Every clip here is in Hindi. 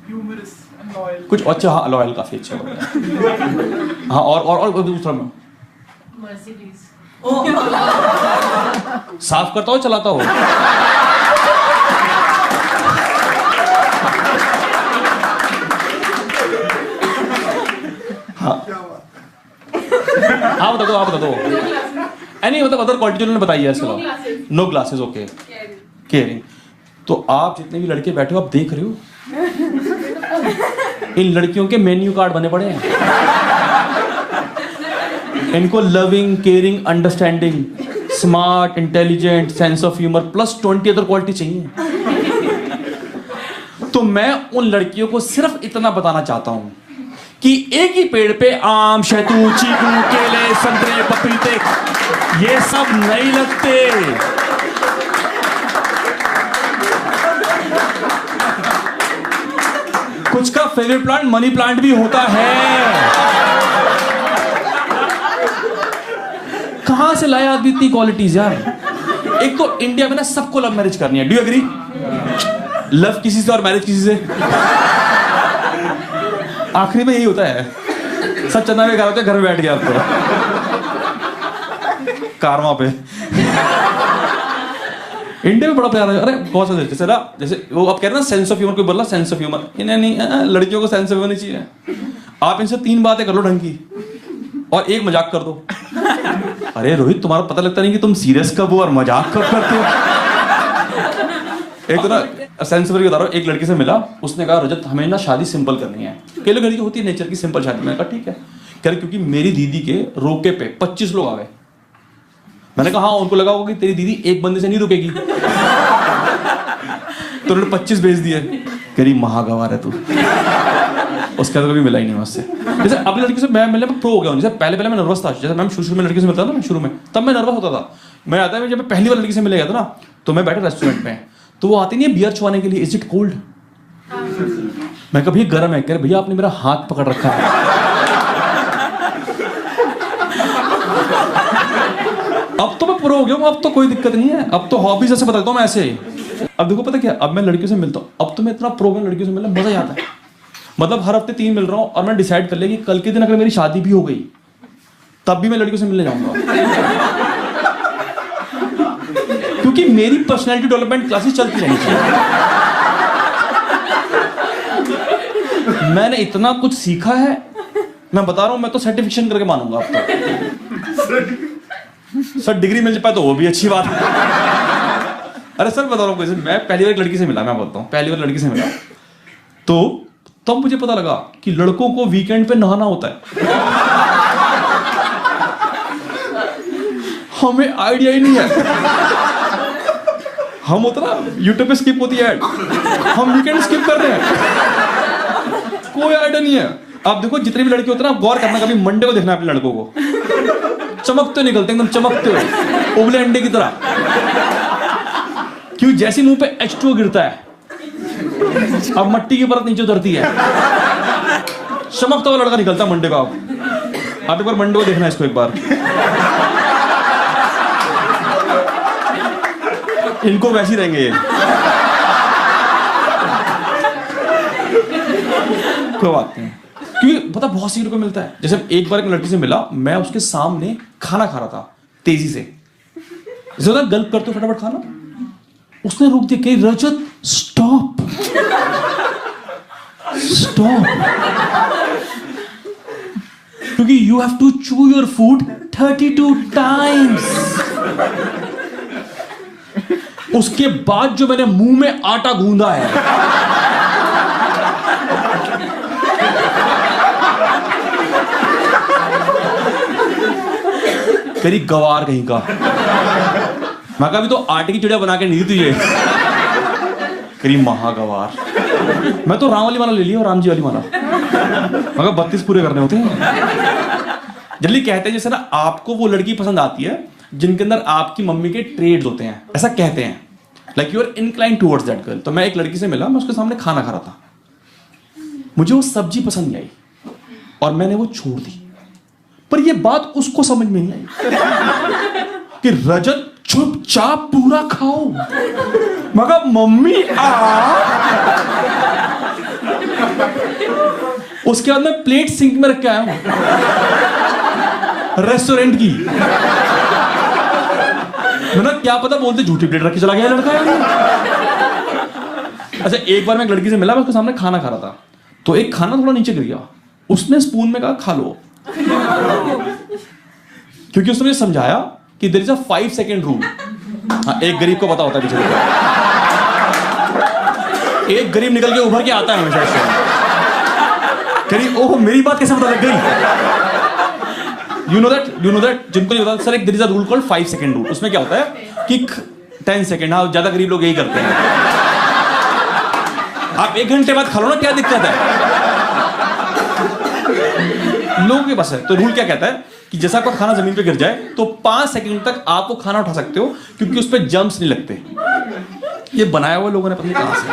Humerus and loyal. कुछ अच्छा, हाँ लॉयल काफी अच्छा हो गया। हाँ और दूसरा में मर्सिडीज। साफ करता हो चलाता हो? हाँ बता दो एनी मतलब अदर क्वालिटी जो उन्होंने बताई है इसके अलावा। No glasses, okay. केयरिंग। तो आप जितने भी लड़के बैठे हो आप देख रहे हो इन लड़कियों के मेन्यू कार्ड बने पड़े हैं। इनको loving, caring, understanding, smart, intelligent, sense of humour plus 20 other quality चाहिए। तो मैं उन लड़कियों को सिर्फ इतना बताना चाहता हूं कि एक ही पेड़ पे आम, शहतूत, चीकू, केले, संतरे, पपीते ये सब नहीं लगते। कुछ का फेवरेट प्लांट मनी प्लांट भी होता है। कहां से लाया आदमी इतनी क्वालिटीज यार? एक तो इंडिया में ना सबको लव मैरिज करनी है। Do you agree? लव किसी से और मैरिज किसी से, आखिरी में यही होता है। सब चंदा में घर में बैठ गया अब तो कारवा पे। इंडिया में बड़ा प्यार है। अरे बहुत सारे जैसे ना, जैसे वो आप कह रहे हैं ना सेंस ऑफ ह्यूमर, कोई बोला सेंस ऑफ ह्यूमर, इन्हें नहीं, लड़कियों को सेंस ऑफ ह्यूमर नहीं चाहिए। आप इनसे 3 बातें कर लो ढंग की और एक मजाक कर दो। अरे रोहित तुम्हारा पता लगता नहीं कि तुम सीरियस कब हो और मजाक कब करते हो। एक तो ना सेंस ऑफ बता रहा हूँ, एक लड़की से मिला, उसने कहा रजत हमें ना शादी सिंपल करनी है। कई लोग लड़की होती है नेचर की सिंपल शादी। मैंने कहा ठीक है। कह रहे क्योंकि मेरी दीदी के रोके पे 25 लोग आ गए। मैंने कहा हाँ, उनको लगा होगा कि तेरी दीदी एक बंदे से नहीं रुकेगी तो उन्होंने 25 भेज दिए। कह रही महागवार है तू। उसके बाद कभी मिला ही नहीं मुझसे। जैसे अपनी लड़की से मैं मिलने में प्रो हो गया हूँ। जैसे पहले मैं नर्वस था, जैसे मैं शुरू में लड़की से मिलता था ना, शुरू में तब मैं नर्वस होता था। मैं आता है जब मैं पहली बार लड़की से मिले गया था ना, तो मैं बैठा रेस्टोरेंट में, तो वो आती नहीं है बियर छुआने के लिए, इज इट कोल्ड? मैं कभी गर्म है। कह रहे भैया आपने मेरा हाथ पकड़ रखा है। अब तो मैं प्रो हो गया हूँ, अब तो कोई दिक्कत नहीं है। अब तो हॉबीज ऐसे बताता हूँ मैं ऐसे ही। अब देखो पता क्या, अब मैं लड़कियों से मिलता हूँ, अब तो मैं इतना प्रो हूँ लड़कियों से मिलना, मजा ही आता है। मतलब हर हफ्ते 3 मिल रहा हूँ और मैं डिसाइड कर लिया कि कल के दिन अगर मेरी शादी भी हो गई तब भी मैं लड़कियों से मिलने जाऊंगा। क्योंकि मेरी पर्सनैलिटी डेवलपमेंट क्लासेस चलती रहनी चाहिए। मैंने इतना कुछ सीखा है, मैं बता रहा हूं, मैं तो सर्टिफिकेशन करके मानूंगा अब तो। सर डिग्री मिल जाए तो वो भी अच्छी बात है। अरे सर बता रहा हूँ, मैं पहली बार एक लड़की से मिला, मैं बोलता हूँ पहली बार लड़की से मिला तो तब मुझे पता लगा कि लड़कों को वीकेंड पे नहाना होता है। हमें आइडिया ही नहीं है। हम होता ना यूट्यूब पे स्किप होती है ऐड, हम वीकेंड स्किप कर रहे हैं, कोई आइडिया नहीं है। आप देखो जितने भी लड़के होते हैं ना, आप गौर करना, कभी मंडे को देखना अपने लड़कों को, चमकते निकलते एकदम चमकते हुए उबले अंडे की तरह। क्यों? जैसे मुंह पे H2O गिरता है, अब मट्टी की परत नीचे उतरती है, चमकता हुआ लड़का निकलता है मंडे का। आप एक बार मंडे को देखना इसको एक बार। इनको वैसे ही रहेंगे ये। कोई बात नहीं, क्योंकि पता बहुत सी को मिलता है। जैसे एक बार एक लड़की से मिला, मैं उसके सामने खाना खा रहा था तेजी से, ज्यादा गल्प करते फटाफट खाना, उसने रोक दिया, कही रजत स्टॉप स्टॉप, क्योंकि you have to chew your food 32 times. उसके बाद जो मैंने मुंह में आटा गूंदा है, करी गवार कहीं का। मैं कहा अभी तो आटे की चिड़िया बना के नहीं दी तुझे, करी महागवार। मैं तो राम वाली माला ले लिया और राम जी वाली माला। मगर 32 पूरे करने होते हैं। जल्दी कहते हैं जैसे ना आपको वो लड़की पसंद आती है जिनके अंदर आपकी मम्मी के ट्रेड्स होते हैं, ऐसा कहते हैं, like you are incline towards that girl. तो मैं एक लड़की से मिला, मैं उसके सामने खाना खा रहा था, मुझे वो सब्जी पसंद नहीं आई और मैंने वो छोड़ दी। पर ये बात उसको समझ में नहीं आई कि रजत चुपचाप पूरा खाओ। मगर मम्मी उसके बाद मैं प्लेट सिंक में रख के आया हूं रेस्टोरेंट की। मैंने क्या पता, बोलते झूठी प्लेट रख के चला गया लड़का यार। अच्छा, एक बार मैं एक लड़की से मिला, मैं उसके सामने खाना खा रहा था, तो एक खाना थोड़ा नीचे गिर गया, उसने स्पून में कहा खा लो, क्योंकि उसने मुझे समझाया कि there is a 5 second rule. हाँ, एक गरीब को पता होता है बेचारे को। एक गरीब निकल के उभर के आता है हमेशा इससे। करीब, ओह मेरी बात कैसे पता लग गई? यू नो दैट जिनको नहीं पता सर, एक there is a rule called 5 second rule. उसमें क्या होता है कि 10 सेकंड, हाँ ज्यादा गरीब लोग यही करते हैं। आप 1 घंटे बाद खा लो ना, क्या दिक्कत है? लोगों के पास है। तो रूल क्या कहता है कि जैसा आपका खाना जमीन पे गिर जाए तो 5 सेकंड तक आप वो खाना उठा सकते हो, क्योंकि उस पर जम्प्स नहीं लगते। ये बनाया हुआ लोगों ने पता नहीं कहां से।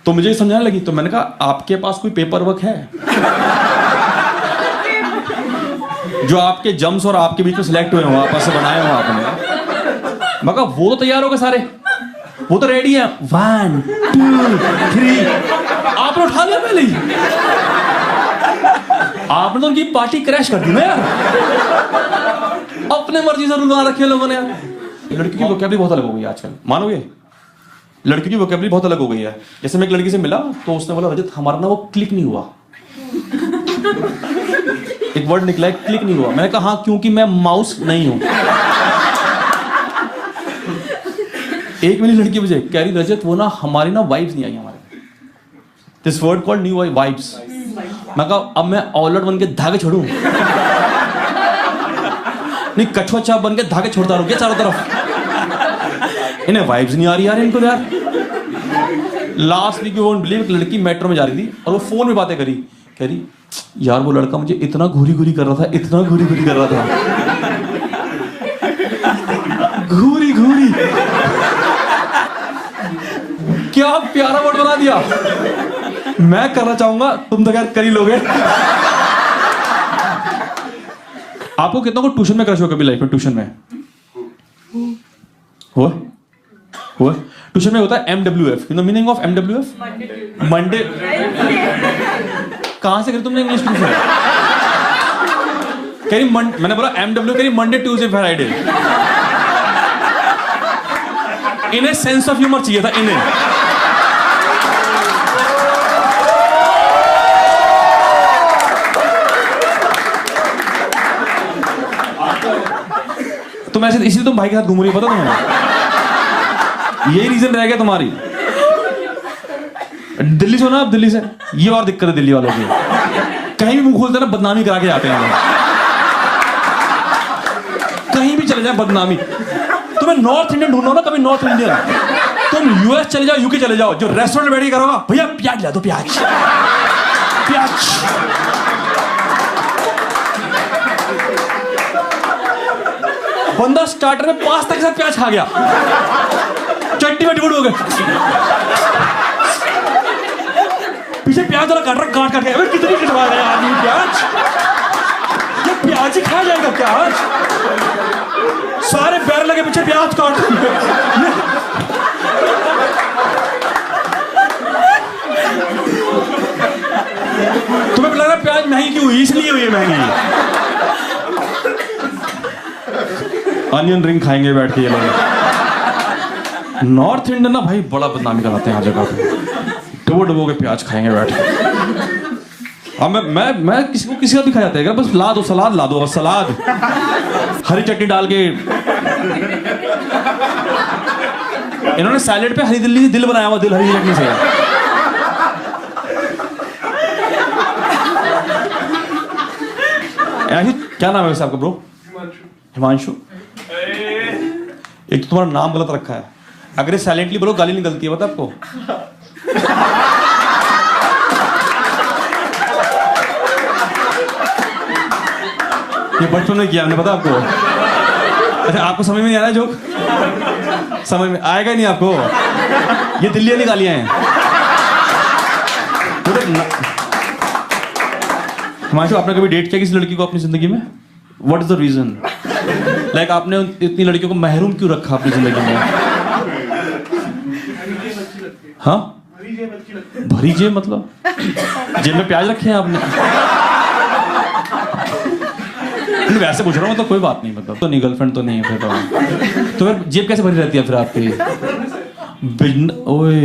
तो मुझे समझाने लगी, तो मैंने कहा आपके पास कोई पेपर वर्क है जो आपके जम्स और आपके बीच में सिलेक्ट हुए हो, आपस से बनाए हो आपने? मैं कहा वो तो तैयार हो गए सारे, वो तो रेडी है, 1 2 3, आपने उठा लिया पहले ही। आपने तो उनकी पार्टी क्रैश कर दी ना यार। अपने मर्जी से रूल बना रखे लोगों ने यार। लड़की की वोकैबुलरी बहुत अलग हो गई है आजकल, मानोगे? लड़की की वोकैबुलरी बहुत अलग हो गई है। जैसे मैं एक लड़की से मिला तो उसने बोला रजत हमारा ना वो क्लिक नहीं हुआ। एक वर्ड निकला है क्लिक नहीं हुआ। मैंने कहा हाँ, क्योंकि मैं माउस नहीं हूं। एक मेरी लड़की मुझे कह रही रजत वो ना हमारी ना वाइब्स नहीं आई हमारे। This word called new vibes. मैं कहा अब मैं ऑलआउट बन के धागे छोड़ूं? नहीं, कछुआ चाप बन के धागे छोड़ता रहूं क्या चारों तरफ? इन्हें वाइब्स नहीं आ रही यार इनको यार। Last week you won't believe, एक लड़की मेट्रो में जा रही थी और वो फोन में बातें करी, कह रही यार वो लड़का मुझे इतना घूरी घूरी कर रहा था, इतना घूरी घूरी कर रहा था। घूरी घूरी, क्या प्यारा वर्ड बना दिया। मैं करना चाहूंगा, तुम तो क्या कर ही लोगे। आपको कितना को ट्यूशन में क्रश हो कभी लाइफ में? ट्यूशन में हुआ? ट्यूशन में होता है MWF। You know meaning of MWF? Monday. कहां से करी तुमने इंग्लिश ट्यूशन? कह रही मैंने बोला MW, कह रही मंडे ट्यूसडे फ्राइडे। इन्हें सेंस ऑफ ह्यूमर चाहिए था इन्हें। तुम ऐसे इसलिए तुम भाई के साथ घूम रही हो, पता तुम्हें? यही रीजन रह गया तुम्हारी। दिल्ली से हो ना आप? दिल्ली से ये और दिक्कत है दिल्ली वालों की। कहीं भी मुंह खोलते ना बदनामी करा के जाते हैं। कहीं भी चले जाए बदनामी। तुम्हें नॉर्थ इंडियन ढूंढो ना कभी, नॉर्थ इंडियन। तुम US चले जाओ, UK चले जाओ, जो रेस्टोरेंट में बैठ के करोगा भैया प्याज ला दो, प्याज प्याज। बंदा स्टार्टर में पास्ता के साथ प्याज खा गया, चट्टी में डिबड़ हो गए, पीछे प्याज वाला काट रहा, काट के कितनी कटवा रहे हैं आदमी प्याज। ये प्याज ही खा जाएगा क्या आज? सारे पैर लगे पीछे प्याज काट। तुम्हें लग रहा है प्याज महंगी क्यों हुई? इसलिए हुई है महंगी। अनियन रिंग खाएंगे बैठ के ये लोग। नॉर्थ इंडियन ना भाई बड़ा बदनामी कराते हैं हर जगह पे। डुबो डुबो के प्याज खाएंगे बैठ के। अब मैं किसी का भी खा जाता है क्या? बस ला दो सलाद, ला दो सलाद, हरी चटनी डाल के। इन्होंने सैलेड पे हरी दिल्ली से दिल बनाया हुआ, दिल हरी चटनी से। क्या नाम है वैसे आपका ब्रो? हिमांशु। एक तो तुम्हारा नाम गलत रखा है। अगर साइलेंटली बोलो गाली निकलती है, पता आपको? ये बच्चों ने किया, हमने पता आपको? अच्छा आपको समझ में नहीं आ रहा है जोक? समझ में आएगा ही नहीं आपको। ये दिल्ली वाली गालियां हैं। हिमांशु, आपने कभी डेट किया किसी लड़की को अपनी जिंदगी में? What is the reason? Like आपने इतनी लड़कियों को महरूम क्यों रखा अपनी जिंदगी में? हाँ, भरी जेब मतलब जेब में प्याज रखे हैं आपने? नहीं, वैसे पूछ रहा हूँ, तो कोई बात नहीं, मतलब तो नहीं, गर्लफ्रेंड तो नहीं है फिर तो फिर जेब कैसे भरी रहती है फिर आपकी? ओए